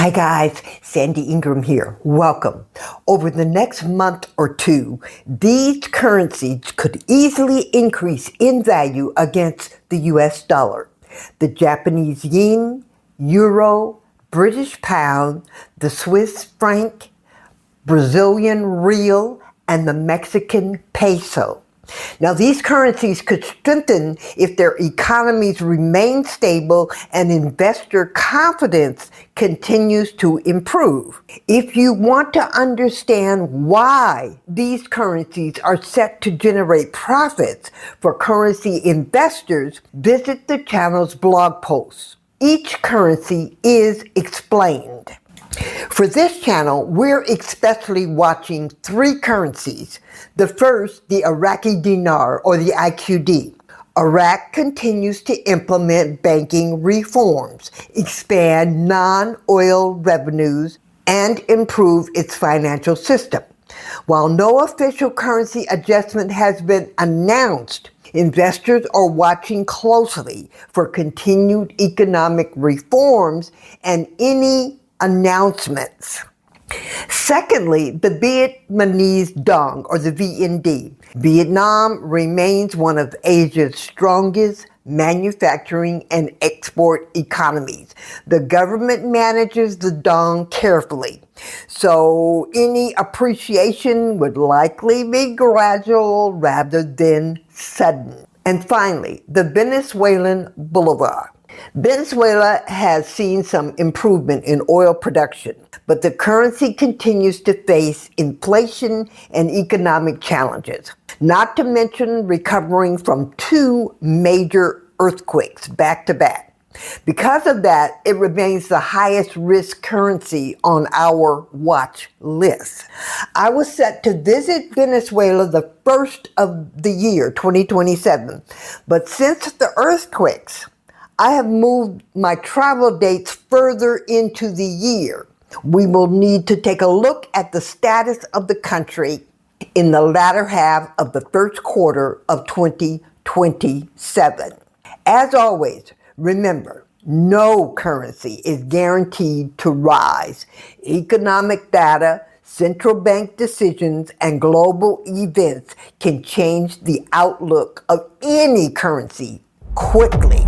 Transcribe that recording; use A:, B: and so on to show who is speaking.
A: Hi guys, Sandy Ingram here. Welcome. Over the next month or two, these currencies could easily increase in value against the US dollar. The Japanese yen, euro, British pound, the Swiss franc, Brazilian real, and the Mexican peso. Now, these currencies could strengthen if their economies remain stable and investor confidence continues to improve. If you want to understand why these currencies are set to generate profits for currency investors, visit the channel's blog posts. Each currency is explained. For this channel, we're especially watching three currencies. The first, the Iraqi Dinar, or the IQD. Iraq continues to implement banking reforms, expand non-oil revenues, and improve its financial system. While no official currency adjustment has been announced, investors are watching closely for continued economic reforms and any announcements. Secondly, the Vietnamese dong, or the VND. Vietnam remains one of Asia's strongest manufacturing and export economies. The government manages the dong carefully, so any appreciation would likely be gradual rather than sudden. And finally, the Venezuelan Bolivar. Venezuela has seen some improvement in oil production, but the currency continues to face inflation and economic challenges, not to mention recovering from two major earthquakes back to back. Because of that, it remains the highest risk currency on our watch list. I was set to visit Venezuela the first of the year, 2027, but since the earthquakes, I have moved my travel dates further into the year. We will need to take a look at the status of the country in the latter half of the first quarter of 2027. As always, remember, no currency is guaranteed to rise. Economic data, central bank decisions, and global events can change the outlook of any currency quickly.